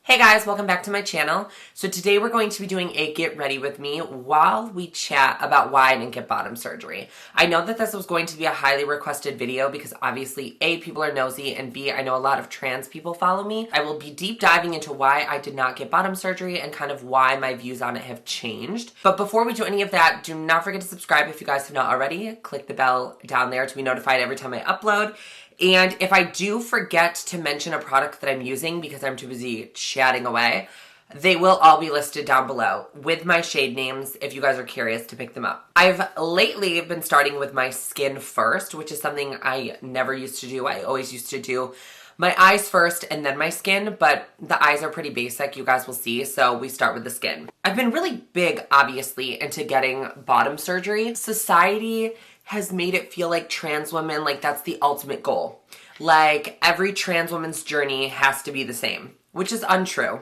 Hey guys, welcome back to my channel. So today we're going to be doing a get ready with me while we chat about why I didn't get bottom surgery. I know that this was going to be a highly requested video because obviously A, people are nosy, and B, I know a lot of trans people follow me. I will be deep diving into why I did not get bottom surgery and kind of why my views on it have changed. But before we do any of that, do not forget to subscribe if you guys have not already. Click the bell down there to be notified every time I upload. And if I do forget to mention a product that I'm using because I'm too busy chatting away, they will all be listed down below with my shade names if you guys are curious to pick them up. I've lately been starting with my skin first, which is something I never used to do. I always used to do my eyes first and then my skin, but the eyes are pretty basic, you guys will see, so we start with the skin. I've been really big, obviously, into getting bottom surgery. Society has made it feel like trans women, like that's the ultimate goal. Like every trans woman's journey has to be the same, which is untrue.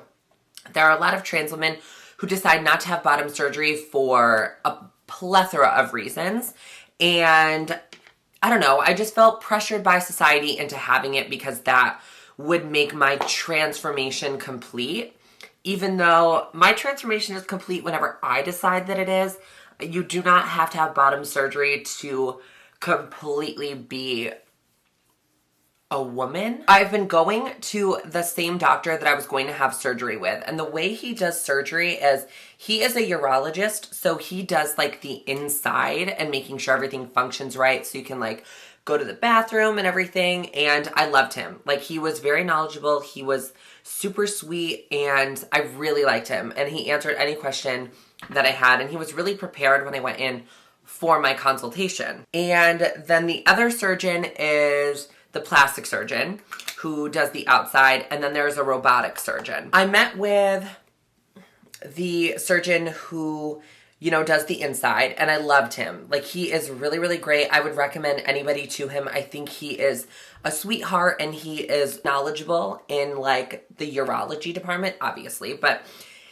There are a lot of trans women who decide not to have bottom surgery for a plethora of reasons. And I don't know, I just felt pressured by society into having it because that would make my transformation complete. Even though my transformation is complete whenever I decide that it is, you do not have to have bottom surgery to completely be a woman. I've been going to the same doctor that I was going to have surgery with, and the way he does surgery is he is a urologist, so he does like the inside and making sure everything functions right so you can like go to the bathroom and everything. And I loved him. Like, he was very knowledgeable, he was super sweet, and I really liked him, and he answered any question that I had, and he was really prepared when I went in for my consultation. And then the other surgeon is the plastic surgeon who does the outside, and then there's a robotic surgeon. I met with the surgeon who, you know, does the inside, and I loved him. Like, he is really, really great. I would recommend anybody to him. I think he is a sweetheart, and he is knowledgeable in like the urology department, obviously, but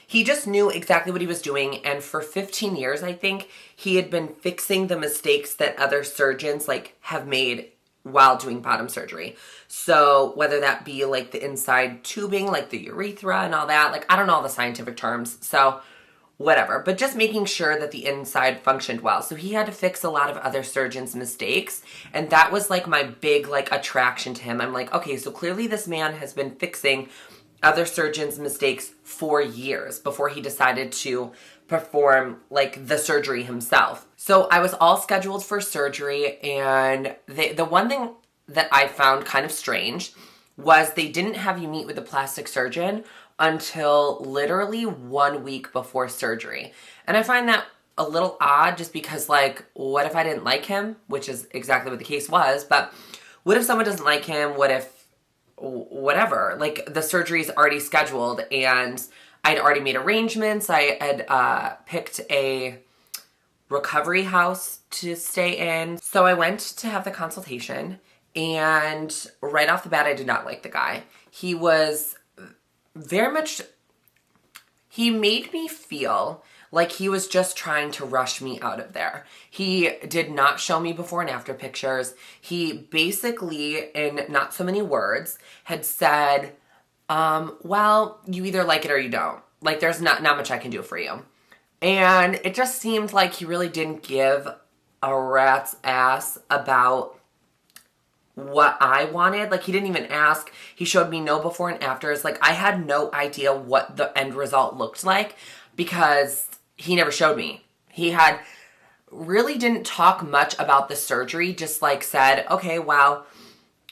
he just knew exactly what he was doing, and for 15 years, I think, he had been fixing the mistakes that other surgeons like have made while doing bottom surgery. So whether that be like the inside tubing, like the urethra and all that, like I don't know all the scientific terms, so whatever, but just making sure that the inside functioned well. So he had to fix a lot of other surgeons' mistakes, and that was like my big like attraction to him. I'm like, okay, so clearly this man has been fixing other surgeons' mistakes for years before he decided to perform like the surgery himself. So I was all scheduled for surgery, and the one thing that I found kind of strange was they didn't have you meet with the plastic surgeon until literally 1 week before surgery. And I find that a little odd just because, like, what if I didn't like him? Which is exactly what the case was, but what if someone doesn't like him? What if whatever, like the surgery's already scheduled and I'd already made arrangements. I had picked a recovery house to stay in. So I went to have the consultation, and right off the bat, I did not like the guy. He was very much, he made me feel like he was just trying to rush me out of there. He did not show me before and after pictures. He basically, in not so many words, had said, well, you either like it or you don't. Like, there's not much I can do for you. And it just seemed like he really didn't give a rat's ass about what I wanted. Like, he didn't even ask. He showed me no before and afters. Like, I had no idea what the end result looked like because he never showed me. He had really didn't talk much about the surgery, just like said, okay, well,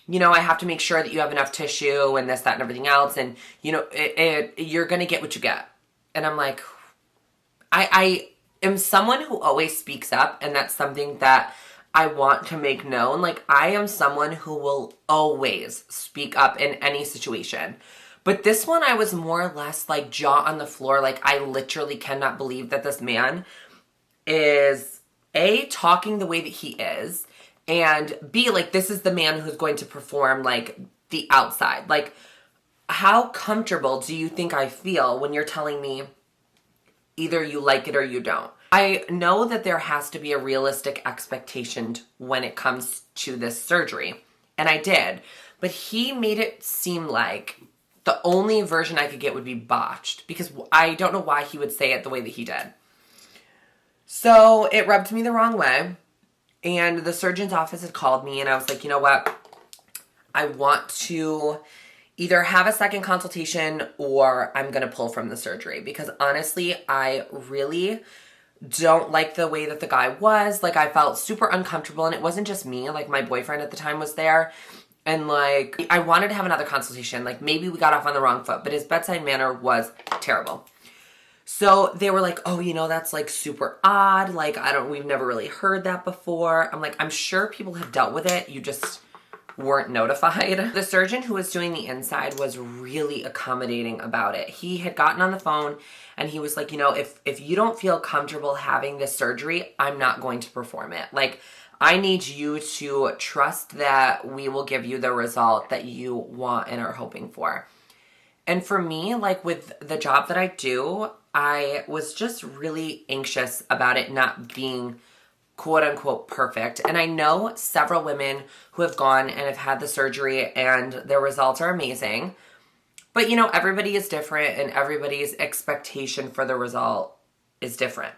you know, I have to make sure that you have enough tissue and this, that, and everything else. And, you know, you're going to get what you get. And I'm like, I am someone who always speaks up, and that's something that I want to make known. Like, I am someone who will always speak up in any situation. But this one, I was more or less like jaw on the floor. Like, I literally cannot believe that this man is A, talking the way that he is, and B, like, this is the man who's going to perform like the outside. Like, how comfortable do you think I feel when you're telling me either you like it or you don't? I know that there has to be a realistic expectation when it comes to this surgery, and I did, but he made it seem like The only version I could get would be botched, because I don't know why he would say it the way that he did. So it rubbed me the wrong way. And the surgeon's office had called me, and I was like, you know what? I want to either have a second consultation or I'm going to pull from the surgery, because honestly, I really don't like the way that the guy was. Like, I felt super uncomfortable, and it wasn't just me. Like, my boyfriend at the time was there, and like, I wanted to have another consultation. Like, maybe we got off on the wrong foot, but his bedside manner was terrible. So they were like, oh, you know, that's like super odd. Like, we've never really heard that before. I'm like, I'm sure people have dealt with it. You just weren't notified. The surgeon who was doing the inside was really accommodating about it. He had gotten on the phone and he was like, you know, if you don't feel comfortable having this surgery, I'm not going to perform it. Like, I need you to trust that we will give you the result that you want and are hoping for. And for me, like with the job that I do, I was just really anxious about it not being quote unquote perfect. And I know several women who have gone and have had the surgery and their results are amazing. But you know, everybody is different and everybody's expectation for the result is different.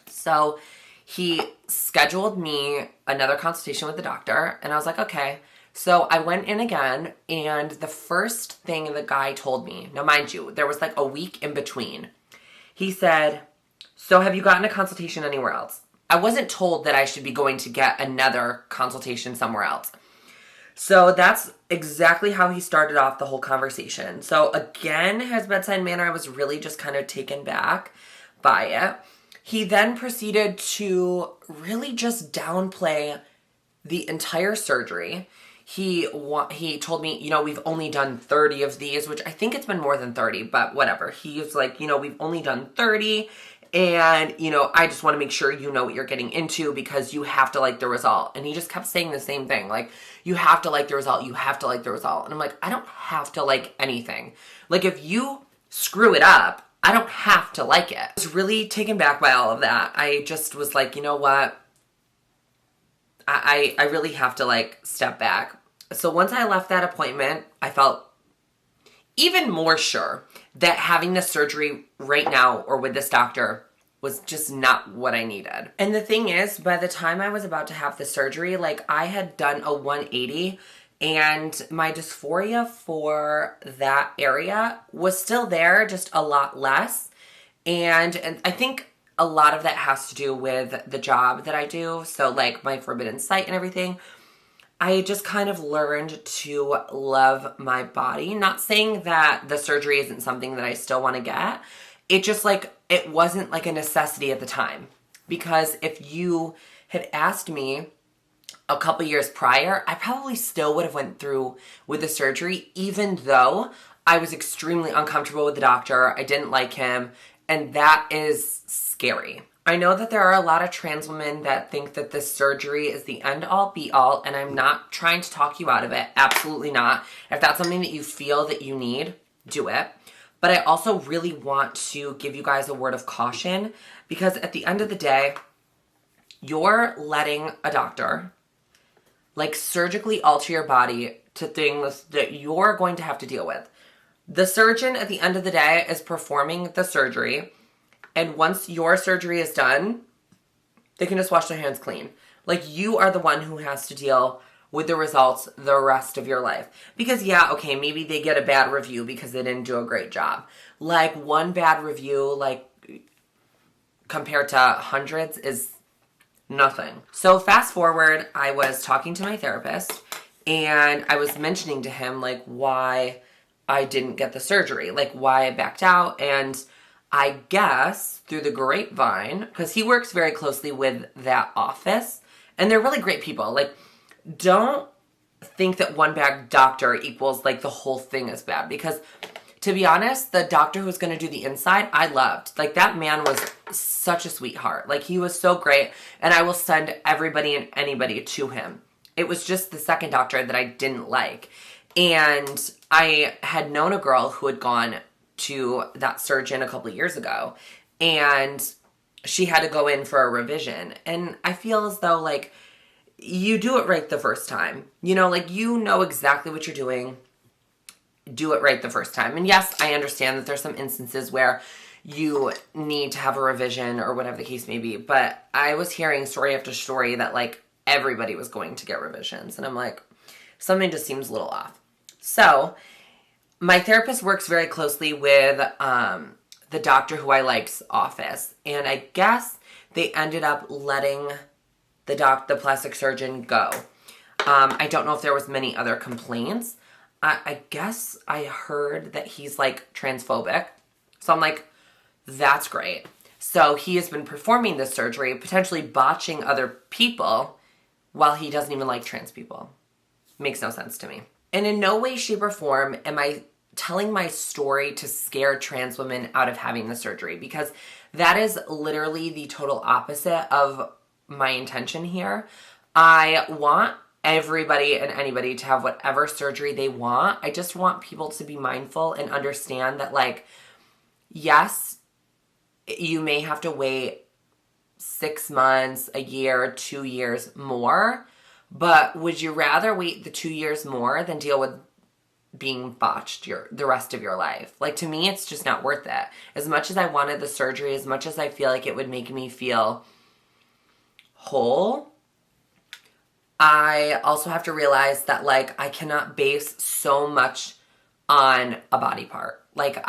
So he scheduled me another consultation with the doctor, and I was like, okay. So I went in again, and the first thing the guy told me, now mind you, there was like a week in between. He said, so have you gotten a consultation anywhere else? I wasn't told that I should be going to get another consultation somewhere else. So that's exactly how he started off the whole conversation. So again, his bedside manner, I was really just kind of taken back by it. He then proceeded to really just downplay the entire surgery. He told me, you know, we've only done 30 of these, which I think it's been more than 30, but whatever. He was like, you know, we've only done 30, and, you know, I just want to make sure you know what you're getting into because you have to like the result. And he just kept saying the same thing, like, you have to like the result, you have to like the result. And I'm like, I don't have to like anything. Like, if you screw it up, I don't have to like it. I was really taken back by all of that. I just was like, you know what? I really have to like step back. So once I left that appointment, I felt even more sure that having the surgery right now or with this doctor was just not what I needed. And the thing is, by the time I was about to have the surgery, like, I had done a 180 and my dysphoria for that area was still there, just a lot less. And I think a lot of that has to do with the job that I do. So like my forbidden sight and everything, I just kind of learned to love my body. Not saying that the surgery isn't something that I still want to get. It just like, it wasn't like a necessity at the time. Because if you had asked me a couple years prior, I probably still would have went through with the surgery, even though I was extremely uncomfortable with the doctor. I didn't like him. And that is scary. I know that there are a lot of trans women that think that this surgery is the end all be all, and I'm not trying to talk you out of it. Absolutely not. If that's something that you feel that you need, do it. But I also really want to give you guys a word of caution, because at the end of the day, you're letting a doctor like surgically alter your body to things that you're going to have to deal with. The surgeon at the end of the day is performing the surgery, and once your surgery is done, they can just wash their hands clean. Like, you are the one who has to deal with the results the rest of your life. Because yeah, okay, maybe they get a bad review because they didn't do a great job. Like, one bad review, like, compared to hundreds is nothing. So fast forward, I was talking to my therapist, and I was mentioning to him, like, why I didn't get the surgery, like why I backed out. And I guess through the grapevine, because he works very closely with that office, and they're really great people. Like, don't think that one bad doctor equals like the whole thing is bad, because to be honest, the doctor who was going to do the inside, I loved. Like, that man was such a sweetheart. Like, he was so great, and I will send everybody and anybody to him. It was just the second doctor that I didn't like. And I had known a girl who had gone to that surgeon a couple of years ago, and she had to go in for a revision. And I feel as though, like, you do it right the first time. You know, like, you know exactly what you're doing. do it right the first time. And yes, I understand that there's some instances where you need to have a revision or whatever the case may be. But I was hearing story after story that like everybody was going to get revisions. And I'm like, something just seems a little off. So my therapist works very closely with the doctor who I like's office. And I guess they ended up letting the plastic surgeon go. I don't know if there was many other complaints. I guess I heard that he's like transphobic. So I'm like, that's great. So he has been performing this surgery, potentially botching other people while he doesn't even like trans people. Makes no sense to me. And in no way, shape, or form am I telling my story to scare trans women out of having the surgery, because that is literally the total opposite of my intention here. I want everybody and anybody to have whatever surgery they want. I just want people to be mindful and understand that, like, yes, you may have to wait 6 months, a year, 2 years more, but would you rather wait the 2 years more than deal with being botched the rest of your life? Like, to me, it's just not worth it. As much as I wanted the surgery, as much as I feel like it would make me feel whole, I also have to realize that, like, I cannot base so much on a body part. Like,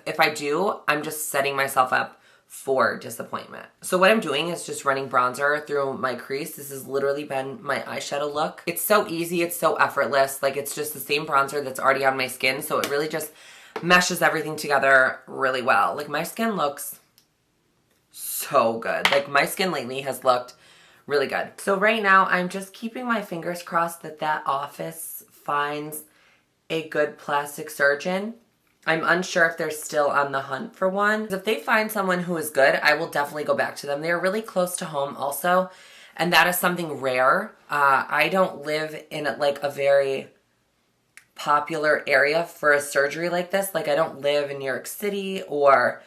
if I do, I'm just setting myself up for disappointment. So what I'm doing is just running bronzer through my crease. This has literally been my eyeshadow look. It's so easy. It's so effortless. Like, it's just the same bronzer that's already on my skin. So it really just meshes everything together really well. Like, my skin looks so good. Like, my skin lately has looked really good. So right now, I'm just keeping my fingers crossed that that office finds a good plastic surgeon. I'm unsure if they're still on the hunt for one. If they find someone who is good, I will definitely go back to them. They're really close to home also, and that is something rare. I don't live in a very popular area for a surgery like this. Like, I don't live in New York City or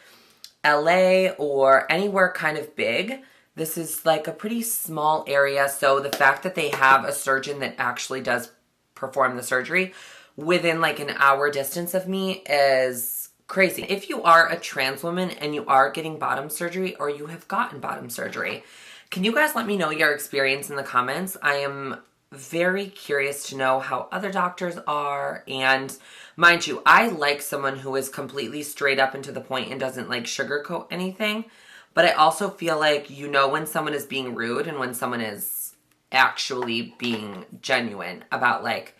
LA or anywhere kind of big. This is like a pretty small area, so the fact that they have a surgeon that actually does perform the surgery within like an hour distance of me is crazy. If you are a trans woman and you are getting bottom surgery or you have gotten bottom surgery, can you guys let me know your experience in the comments? I am very curious to know how other doctors are. And mind you, I like someone who is completely straight up and to the point and doesn't like sugarcoat anything. But I also feel like you know when someone is being rude and when someone is actually being genuine about like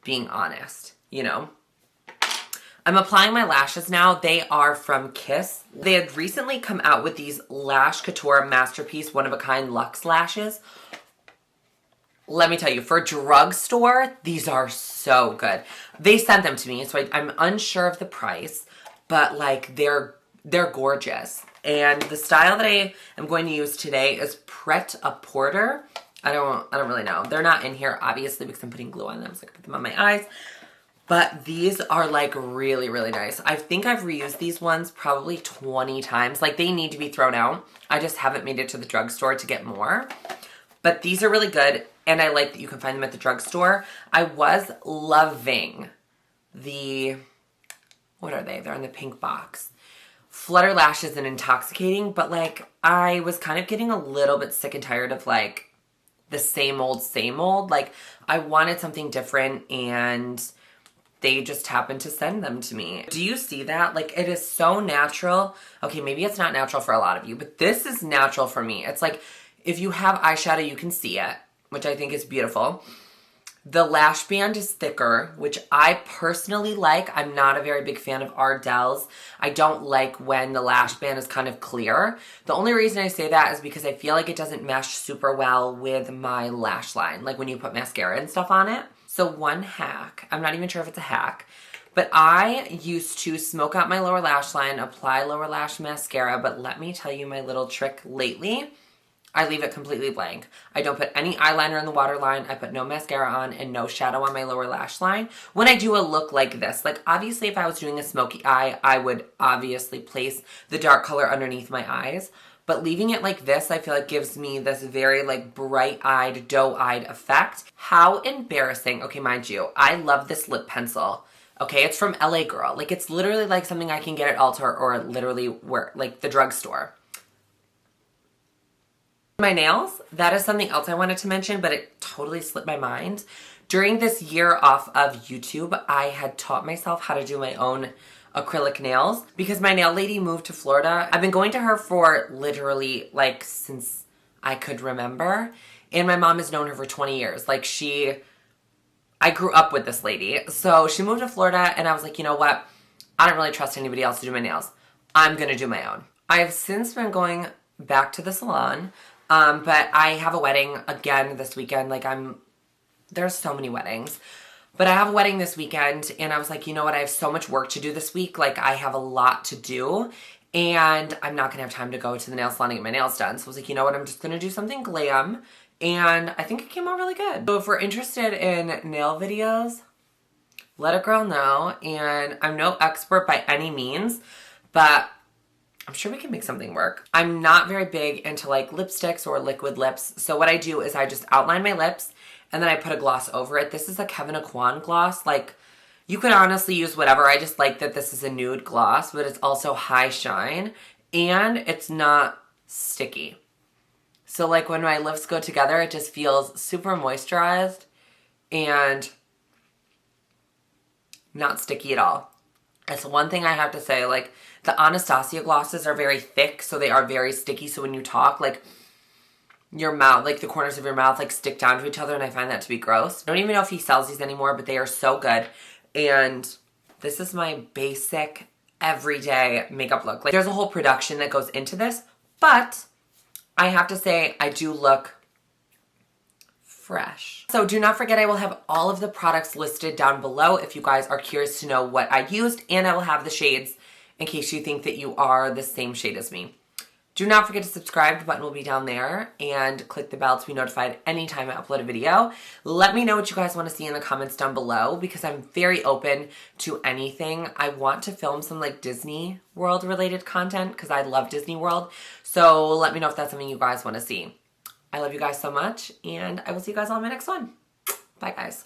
being honest, you know? I'm applying my lashes now. They are from Kiss. They had recently come out with these Lash Couture Masterpiece one-of-a-kind luxe lashes. Let me tell you, for drugstore, these are so good. They sent them to me, so I'm unsure of the price, but like they're gorgeous. And the style that I am going to use today is Pret-a-Porter. I don't really know. They're not in here, obviously, because I'm putting glue on them, so I can put them on my eyes. But these are, like, really, really nice. I think I've reused these ones probably 20 times. Like, they need to be thrown out. I just haven't made it to the drugstore to get more. But these are really good, and I like that you can find them at the drugstore. I was loving the, what are they? They're in the pink box. Flutter Lashes and Intoxicating, but, like, I was kind of getting a little bit sick and tired of, like, the same old, same old. Like, I wanted something different, and they just happened to send them to me. Do you see that? Like, it is so natural. Okay, maybe it's not natural for a lot of you, but this is natural for me. It's like, if you have eyeshadow, you can see it, which I think is beautiful. The lash band is thicker, which I personally like. I'm not a very big fan of Ardell's. I don't like when the lash band is kind of clear. The only reason I say that is because I feel like it doesn't mesh super well with my lash line, like when you put mascara and stuff on it. So one hack, I'm not even sure if it's a hack, but I used to smoke out my lower lash line, apply lower lash mascara, but let me tell you my little trick lately. I leave it completely blank. I don't put any eyeliner in the waterline. I put no mascara on and no shadow on my lower lash line. When I do a look like this, like obviously if I was doing a smoky eye, I would obviously place the dark color underneath my eyes. But leaving it like this, I feel like gives me this very like bright-eyed, doe-eyed effect. How embarrassing. Okay, mind you, I love this lip pencil. Okay, it's from LA Girl. Like, it's literally like something I can get at Ulta or literally where, like, the drugstore. My nails, that is something else I wanted to mention, but it totally slipped my mind. During this year off of YouTube, I had taught myself how to do my own acrylic nails because my nail lady moved to Florida. I've been going to her for literally like since I could remember, and my mom has known her for 20 years. Like, I grew up with this lady. So she moved to Florida and I was like, you know what? I don't really trust anybody else to do my nails. I'm gonna do my own. I have since been going back to the salon, but I have a wedding again this weekend. Like, there's so many weddings. But I have a wedding this weekend and I was like, you know what? I have so much work to do this week. Like, I have a lot to do and I'm not gonna have time to go to the nail salon and get my nails done. So I was like, you know what? I'm just gonna do something glam. And I think it came out really good. So if we're interested in nail videos, let a girl know. And I'm no expert by any means, but I'm sure we can make something work. I'm not very big into like lipsticks or liquid lips. So what I do is I just outline my lips and then I put a gloss over it. This is a Kevyn Aucoin gloss. Like, you could honestly use whatever. I just like that this is a nude gloss, but it's also high shine and it's not sticky. So like when my lips go together, it just feels super moisturized and not sticky at all. That's one thing I have to say. Like, the Anastasia glosses are very thick, so they are very sticky. So when you talk, like, your mouth, like the corners of your mouth, like stick down to each other, and I find that to be gross. I don't even know if he sells these anymore, but they are so good. And this is my basic everyday makeup look. Like, there's a whole production that goes into this, but I have to say I do look fresh. So do not forget, I will have all of the products listed down below if you guys are curious to know what I used, and I will have the shades in case you think that you are the same shade as me. Do not forget to subscribe. The button will be down there, and click the bell to be notified anytime I upload a video. Let me know what you guys want to see in the comments down below because I'm very open to anything. I want to film some like Disney World related content because I love Disney World. So let me know if that's something you guys want to see. I love you guys so much, and I will see you guys on my next one. Bye, guys.